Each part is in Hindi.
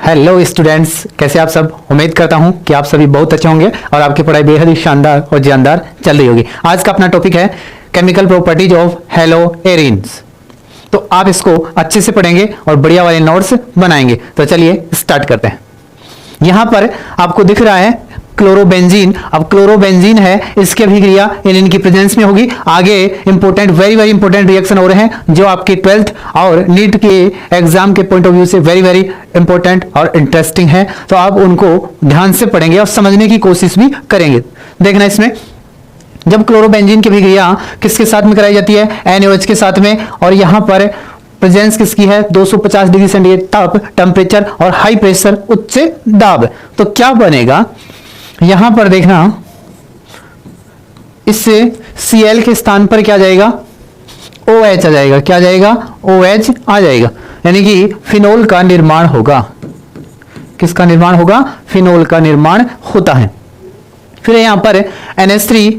हेलो स्टूडेंट्स, कैसे आप सब। उम्मीद करता हूं कि आप सभी बहुत अच्छे होंगे और आपकी पढ़ाई बेहद ही शानदार और जानदार चल रही होगी। आज का अपना टॉपिक है केमिकल प्रॉपर्टीज ऑफ हेलोएरिन्स। तो आप इसको अच्छे से पढ़ेंगे और बढ़िया वाले नोट्स बनाएंगे। तो चलिए स्टार्ट करते हैं। यहां पर आपको दिख रहा है क्लोरोबेंजीन। अब क्लोरोबेंजीन है, इसकी अभिक्रिया एनिलीन की प्रेजेंस में होगी। आगे important, very very important reaction हो रहे हैं जो आपके 12th और नीट के एग्जाम के पॉइंट ऑफ व्यू से वेरी वेरी इंपॉर्टेंट और इंटरेस्टिंग है। तो आप उनको ध्यान से पढ़ेंगे और समझने की कोशिश भी करेंगे। देखना इसमें, जब क्लोरोबेंजीन की अभिक्रिया किसके साथ में कराई जाती है, NaOH के साथ में, और यहां पर प्रेजेंस किसकी है, 250 डिग्री सेंटीग्रेड ताप टेम्परेचर और हाई प्रेशर उच्च दाब। तो क्या बनेगा, यहां पर देखना, इससे Cl के स्थान पर क्या जाएगा, OH आ जाएगा। क्या जाएगा, OH आ जाएगा, यानी कि फिनोल का निर्माण होगा। किसका निर्माण होगा, फिनोल का निर्माण होता है। फिर यहां पर NH3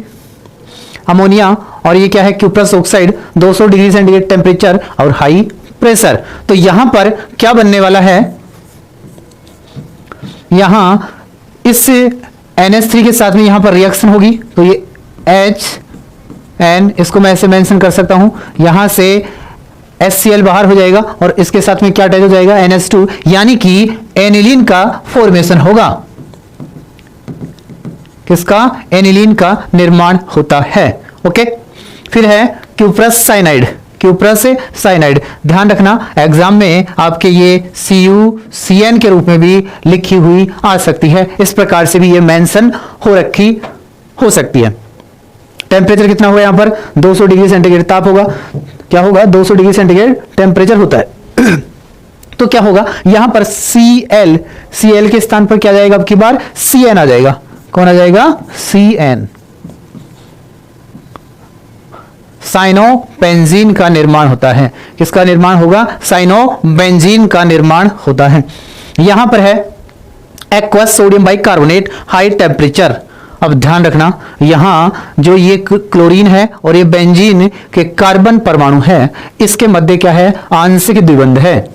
अमोनिया, और ये क्या है, cuprous oxide, 200 degree centigrade temperature और हाई प्रेशर। तो यहां पर क्या बनने वाला है, यहां इस NH3 के साथ में यहां पर रिएक्शन होगी। तो ये HN, इसको मैं ऐसे मेंशन कर सकता हूं, यहां से HCl बाहर हो जाएगा और इसके साथ में क्या अटैच हो जाएगा, NH2, यानी कि एनिलीन का फॉर्मेशन होगा। किसका, एनिलीन का निर्माण होता है। ओके, फिर है क्यूप्रस साइनाइड। क्यूप्रस साइनाइड, ध्यान रखना एग्जाम में आपके ये CuCN के रूप में भी लिखी हुई आ सकती है। इस प्रकार से भी ये मेंशन हो रखी हो सकती है। टेम्परेचर कितना होगा, यहां पर 200 डिग्री सेंटीग्रेड ताप होगा। क्या होगा, 200 डिग्री सेंटीग्रेड टेम्परेचर होता है। तो क्या होगा, यहां पर Cl के स्थान पर क्या जाएगा, अब की बार CN आ जाएगा। कौन आ जाएगा, CN। साइनोबेंजीन का निर्माण होता है। किसका निर्माण होगा, साइनोबेंजीन का निर्माण होता है। यहां पर है aqueous sodium bicarbonate, high temperature. अब ध्यान रखना, यहां जो ये क्लोरीन है और ये बेंजीन के कार्बन परमाणु है, इसके मध्य क्या है, आंशिक द्विबंध है।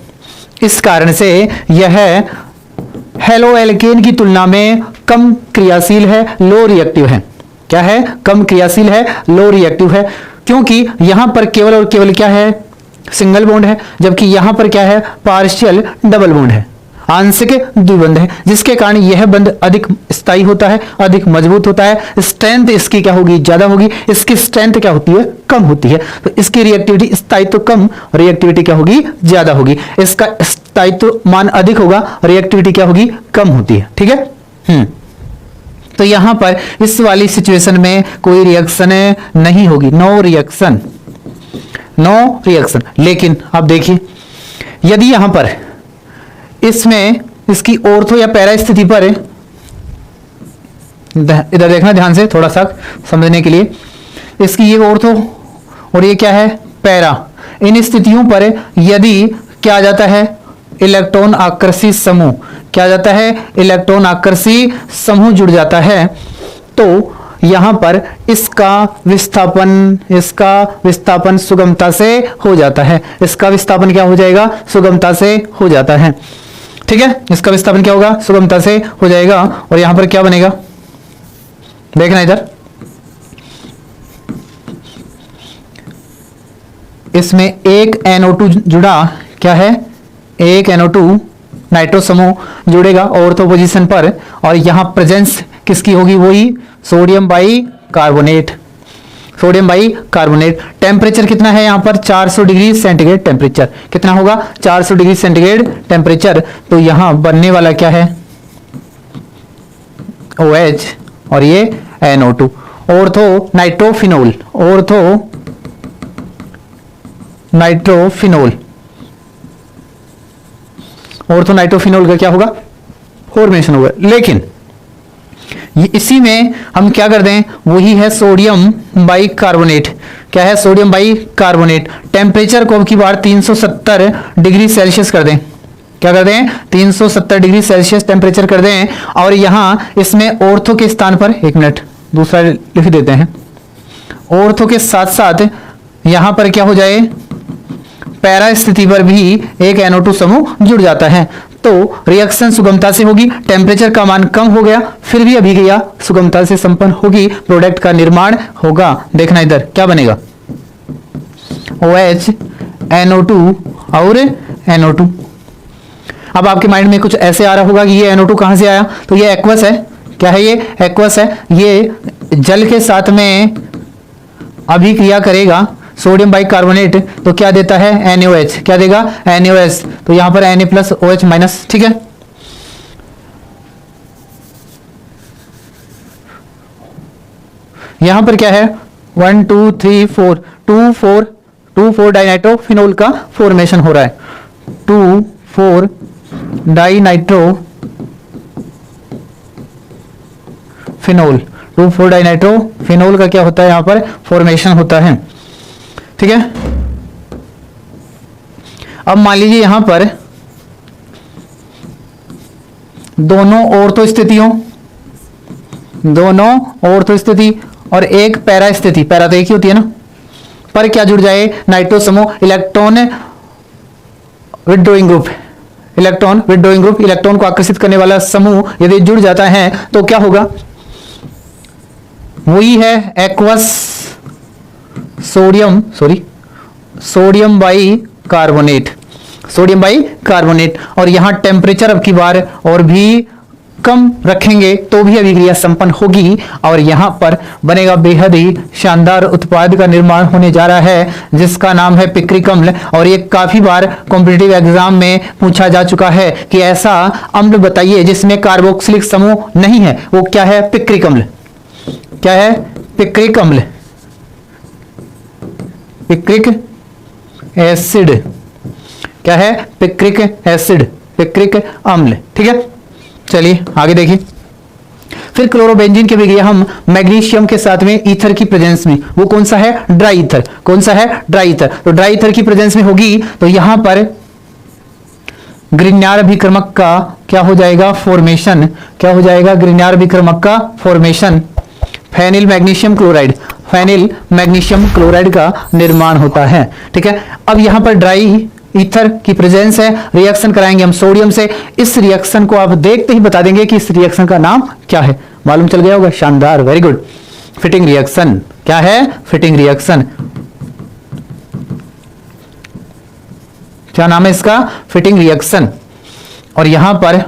इस कारण से यह हेलोएल्केन की तुलना में कम क्रियाशील है, लो रिएक्टिव है। क्या है, कम क्रियाशील है, लो रिएक्टिव है, क्योंकि यहां पर केवल और केवल क्या है, सिंगल बॉन्ड है, जबकि यहां पर क्या है, पार्शियल डबल बॉन्ड है, आंशिक द्विबंध है, जिसके कारण यह बंध अधिक स्थायी होता है, अधिक मजबूत होता है। स्ट्रेंथ इसकी क्या होगी, ज्यादा होगी। इसकी स्ट्रेंथ क्या होती है, कम होती है। तो इसकी रिएक्टिविटी, स्थायित्व कम, रिएक्टिविटी क्या होगी, ज्यादा होगी। इसका स्थायित्व मान अधिक होगा, रिएक्टिविटी क्या होगी, कम होती है। ठीक है। तो यहां पर इस वाली सिचुएशन में कोई रिएक्शन नहीं होगी, नो रिएक्शन, नो रिएक्शन। लेकिन अब देखिए, यदि यहां पर इसमें इसकी ऑर्थो या पैरा स्थिति पर, इधर देखना ध्यान से थोड़ा सा समझने के लिए, इसकी ये ऑर्थो और ये क्या है, पैरा। इन स्थितियों पर यदि क्या आ जाता है, इलेक्ट्रॉन आकर्षी समूह, क्या जाता है, इलेक्ट्रॉन आकर्षी समूह जुड़ जाता है, तो यहां पर इसका विस्थापन सुगमता से हो जाता है। इसका विस्थापन क्या हो जाएगा, सुगमता से हो जाता है। ठीक है, इसका विस्थापन क्या होगा, सुगमता से हो जाएगा। और यहां पर क्या बनेगा, देखना इधर, इसमें एक NO2 जुड़ा, क्या है, एक NO2 नाइट्रो समूह जुड़ेगा ऑर्थो पोजीशन पर, और यहां प्रेजेंस किसकी होगी, वही sodium bicarbonate. Sodium bicarbonate. Temperature कितना है यहां पर, 400 डिग्री सेंटीग्रेड टेम्परेचर। कितना होगा, 400 डिग्री सेंटीग्रेड टेम्परेचर। तो यहां बनने वाला क्या है, OH और ये NO2, ortho nitrophenol, ortho nitrophenol. Orthonitrophenol का क्या होगा, फॉर्मेशन होगा। लेकिन इसी में हम क्या कर दें, वही है सोडियम बाइकार्बोनेट। क्या है, सोडियम बाइकार्बोनेट। टेम्परेचर को अब की बार 370 डिग्री सेल्सियस कर दें। क्या कर दें, 370 डिग्री सेल्सियस टेम्परेचर कर दें। और यहां इसमें ऑर्थो के स्थान पर, एक मिनट दूसरा लिख देते हैं, ऑर्थो के साथ साथ यहां पर क्या हो जाए, पैरा स्थिति पर भी एक NO2 समूह जुड़ जाता है। तो रिएक्शन सुगमता से होगी, टेम्परेचर का मान कम हो गया, फिर भी अभिक्रिया सुगमता से संपन्न होगी, प्रोडक्ट का निर्माण होगा। देखना इधर क्या बनेगा, OH NO2 और NO2। अब आपके माइंड में कुछ ऐसे आ रहा होगा कि ये NO2 कहां से आया, तो ये एक्वस है। क्या है ये? एक्वस है। ये जल के साथ में अभिक्रिया करेगा, सोडियम बाइकार्बोनेट, तो क्या देता है? NaOH। क्या देगा? NaOH। तो यहां पर Na प्लस OH माइनस, ठीक है। यहां पर क्या है? 1 2 3 4 2 4 डाइनाइट्रोफिनोल का फॉर्मेशन हो रहा है। 2 4 डाइनाइट्रोफिनोल का क्या होता है? यहां पर फॉर्मेशन होता है, ठीक है। अब मान लीजिए यहां पर दोनों ऑर्थो स्थिति और एक पैरा स्थिति, पैरा तो एक ही होती है ना, पर क्या जुड़ जाए? नाइट्रो समूह, इलेक्ट्रॉन विड्रॉइंग ग्रुप, इलेक्ट्रॉन को आकर्षित करने वाला समूह यदि जुड़ जाता है तो क्या होगा? वही है एक्वस सोडियम बाइकार्बोनेट। और यहां टेम्परेचर अब की बार और भी कम रखेंगे तो भी अभिक्रिया संपन्न होगी और यहां पर बनेगा बेहद ही शानदार उत्पाद का निर्माण होने जा रहा है जिसका नाम है पिक्रिक अम्ल। और ये काफी बार कॉम्पिटिटिव एग्जाम में पूछा जा चुका है कि ऐसा अम्ल बताइए जिसमें कार्बोक्सिलिक समूह नहीं है, वो क्या है? पिक्रिक अम्ल। क्या है? पिक्रिक अम्ल, पिक्रिक एसिड। क्या है? पिक्रिक एसिड, पिक्रिक अम्ल, ठीक है। चलिए आगे देखिए। फिर क्लोरोबेंजीन की अभिक्रिया हम मैग्नीशियम के साथ में ईथर की प्रेजेंस में, वो कौन सा है? Dry ether. कौन सा है? Dry ether. तो ड्राई ईथर की प्रेजेंस में होगी तो यहां पर ग्रिग्नार्ड अभिक्रमक का क्या हो जाएगा? फॉर्मेशन। क्या हो जाएगा? ग्रिग्नार्ड अभिक्रमक का फॉर्मेशन। फेनिल मैग्नीशियम क्लोराइड का निर्माण होता है, ठीक है। अब यहां पर ड्राई ईथर की प्रेजेंस है, रिएक्शन कराएंगे हम सोडियम से। इस रिएक्शन को आप देखते ही बता देंगे कि इस रिएक्शन का नाम क्या है। मालूम चल गया होगा? शानदार, वेरी गुड। Fitting reaction. क्या है? Fitting reaction. क्या नाम है इसका? Fitting reaction. और यहां पर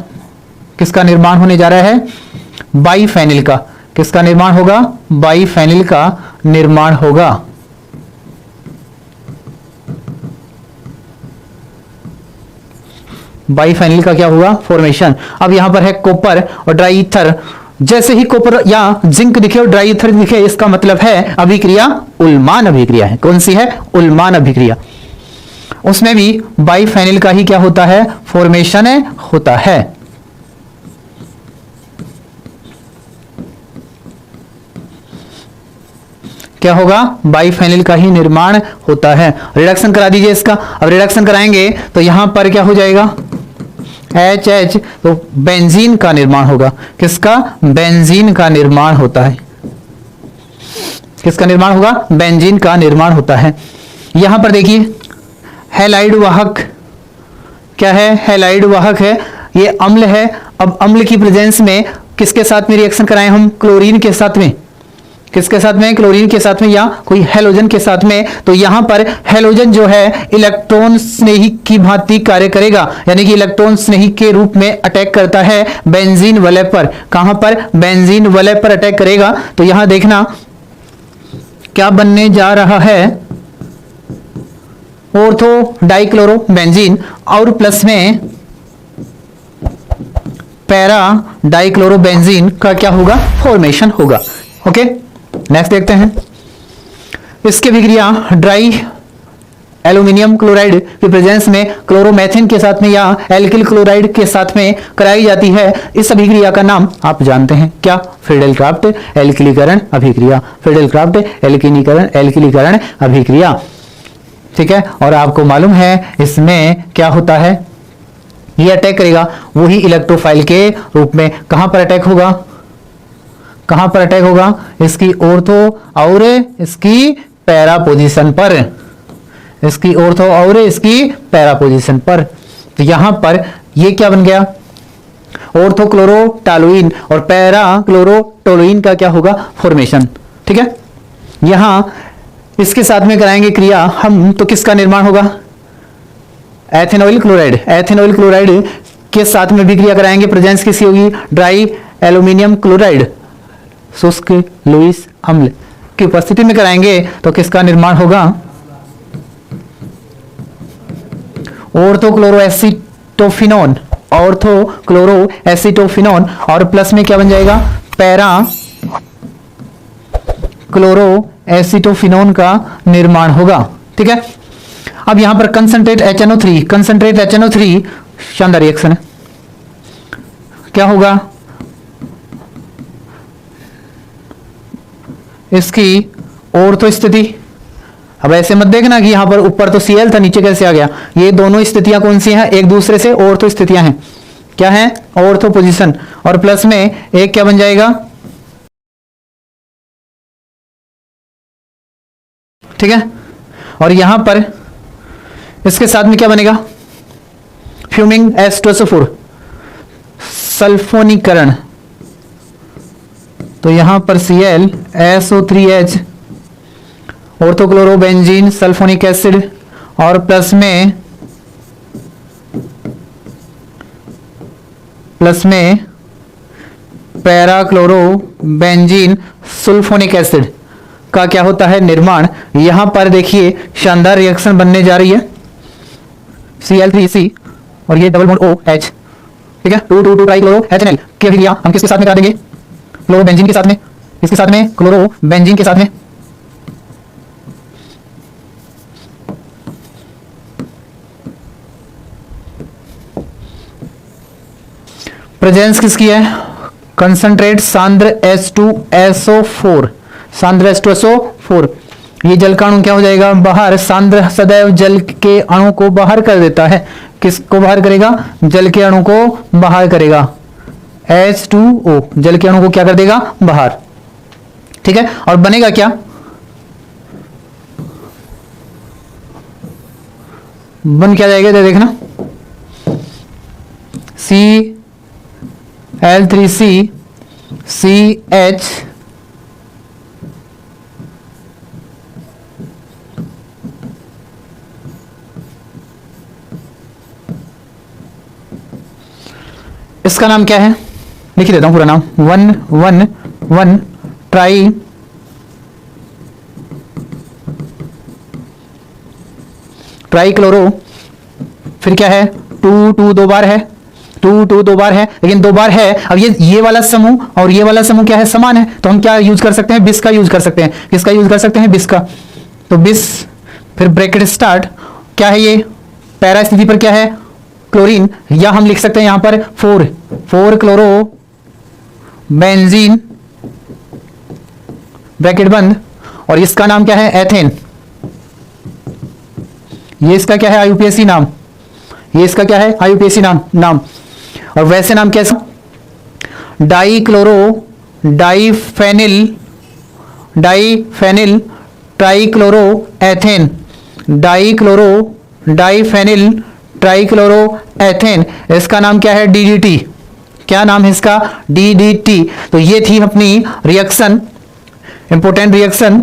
किसका निर्माण होने जा रहा है? बाइफेनिल का। किसका निर्माण होगा? बाइफेनिल का निर्माण होगा। बाइफेनिल का क्या होगा? फॉर्मेशन। अब यहां पर है कॉपर और ड्राई ईथर। जैसे ही कॉपर या जिंक दिखे और ड्राई ईथर दिखे इसका मतलब है अभिक्रिया उल्मान अभिक्रिया है। कौन सी है? उल्मान अभिक्रिया। उसमें भी बाइफेनिल का ही क्या होता है? फॉर्मेशन होता है। क्या होगा? बाइफेनिल का ही निर्माण होता है। रिडक्शन करा दीजिए इसका। अब रिडक्शन कराएंगे तो यहां पर क्या हो जाएगा? HH, तो बेंजीन का निर्माण होगा। किसका? बेंजीन का निर्माण होता है। किसका निर्माण होगा? बेंजीन का निर्माण होता है। यहां पर देखिए हैलाइड वाहक। क्या है? हैलाइड वाहक है, ये अम्ल है। अब अम्ल की प्रेजेंस में किसके साथ में रिएक्शन कराएं हम? क्लोरीन के साथ में। किसके साथ में? क्लोरीन के साथ में या कोई हेलोजन के साथ में। तो यहां पर हेलोजन जो है इलेक्ट्रॉन स्नेही की भांति कार्य करेगा, यानी कि इलेक्ट्रॉन स्नेही के रूप में अटैक करता है बेंजीन वलय पर। कहां पर? बेंजीन वलय पर अटैक करेगा। तो यहां देखना क्या बनने जा रहा है? ऑर्थो डाइक्लोरो बेंजीन और प्लस में पैरा डाइक्लोरो बेंजीन का क्या होगा? फॉर्मेशन होगा। ओके, नेक्स्ट देखते हैं। इसकी अभिक्रिया ड्राई एल्यूमिनियम क्लोराइड की प्रेजेंस में क्लोरोमेथिन के साथ में या एल्किल क्लोराइड के साथ में कराई जाती है। इस अभिक्रिया का नाम आप जानते हैं क्या? फ्रीडेल-क्राफ्ट एल्किलीकरण अभिक्रिया। फ्रीडेल-क्राफ्ट एल्किलीकरण अभिक्रिया, ठीक है। और आपको मालूम है इसमें क्या होता है? ये अटैक करेगा वही इलेक्ट्रोफाइल के रूप में। कहां पर अटैक होगा? कहां पर अटैक होगा? इसकी ऑर्थो और इसकी पैरा पोजीशन पर। इसकी ऑर्थो और इसकी पैरा पोजीशन पर। तो यहां पर ये क्या बन गया, ऑर्थोक्लोरोटोलुइन, और पैरा क्लोरोटोलुइन का क्या होगा, फॉर्मेशन। ठीक है, यहां इसके साथ में कराएंगे क्रिया हम, तो किसका निर्माण होगा, एथेनॉइल क्लोराइड। एथेनॉइल क्लोराइड के साथ में भी क्रिया कराएंगे, प्रेजेंस किसी होगी, ड्राई एल्यूमिनियम क्लोराइड, शुष्क लुईस अम्ल की उपस्थिति में कराएंगे, तो किसका निर्माण होगा, ऑर्थोक्लोरोएसिटोफिनोन, ऑर्थोक्लोरोएसिटोफिनोन, और प्लस में क्या बन जाएगा, पैरा क्लोरोएसिटोफिनोन का निर्माण होगा। ठीक है, अब यहां पर कंसंट्रेट HNO3, कंसंट्रेट HNO3 शानदार रिएक्शन है, क्या होगा, इसकी ऑर्थो स्थिति, अब ऐसे मत देखना कि यहां पर ऊपर तो Cl था नीचे कैसे आ गया, ये दोनों स्थितियां कौन सी हैं, एक दूसरे से ऑर्थो स्थितियां हैं, क्या है, ऑर्थो पोजीशन, और प्लस में एक क्या बन जाएगा, ठीक है, और यहां पर इसके साथ में क्या बनेगा, फ्यूमिंग H2SO4, सल्फोनीकरण, तो यहां पर Cl SO3H, ऑर्थोक्लोरोबेंजीन सल्फोनिक एसिड, और प्लस में पैराक्लोरोबेंजीन सल्फोनिक एसिड का क्या होता है, निर्माण। यहां पर देखिए शानदार रिएक्शन बनने जा रही है, Cl3C और ये डबल बॉन्ड OH, ठीक है, 2,2,2 ट्राइक्लोरोएथेनॉल की अभिक्रिया हम किसके साथ में करा देंगे, क्लोरोबेंजीन के साथ में, इसके साथ में क्लोरोबेंजीन के साथ में, प्रेजेंस किसकी है, कंसंट्रेट सांद्र H2SO4, सांद्र H2SO4, ये जल का अणु क्या हो जाएगा, बाहर, सांद्र सदैव जल के अणु को बाहर कर देता है, किसको बाहर करेगा, जल के अणु को बाहर करेगा, H2O जल के अणु को क्या कर देगा, बाहर। ठीक है, और बनेगा क्या, बन क्या जाएगा, देखना, Cl3C CH इसका नाम क्या है, लिख देता हूं पूरा नाम, 1,1,1 ट्राई ट्राइक्लोरो, फिर क्या है, 2,2 दो बार है, 2,2 दो बार है, लेकिन दो बार है, अब ये वाला समूह और ये वाला समूह क्या है, समान है, तो हम क्या यूज कर सकते हैं, बिस का यूज कर सकते हैं, किसका यूज कर सकते हैं, बिस का, तो बिस, फिर ब्रैकेट स्टार्ट, क्या है ये, पैरा स्थिति पर क्या है, क्लोरीन, या हम लिख सकते हैं यहां पर 4 क्लोरो बेंजीन, ब्रैकेट बंद, और इसका नाम क्या है, एथेन, ये इसका क्या है, आईयूपीएसी नाम, ये इसका क्या है, आईयूपीएसी नाम, और वैसे नाम कैसा, डाइफेनिल ट्राइक्लोरोएथेन, डाइफेनिल ट्राइक्लोरोएथेन, इसका नाम क्या है, DDT, क्या नाम है इसका, DDT। तो ये थी अपनी रिएक्शन, इंपॉर्टेंट रिएक्शन,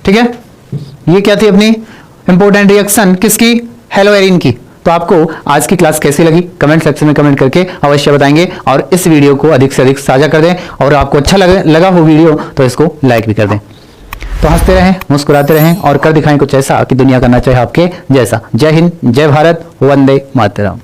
ठीक है, ये क्या थी अपनी इंपॉर्टेंट रिएक्शन किसकी, हेलोएरिन की। तो आपको आज की क्लास कैसी लगी कमेंट सेक्शन में कमेंट करके अवश्य बताएंगे, और इस वीडियो को अधिक से अधिक साझा कर दें, और आपको अच्छा लगा हो वीडियो तो इसको लाइक भी कर दें। तो हंसते रहें, मुस्कुराते रहें, और कर दिखाएं कुछ ऐसा कि दुनिया करना चाहे आपके जैसा। जय हिंद, जय भारत, वंदे मातरम।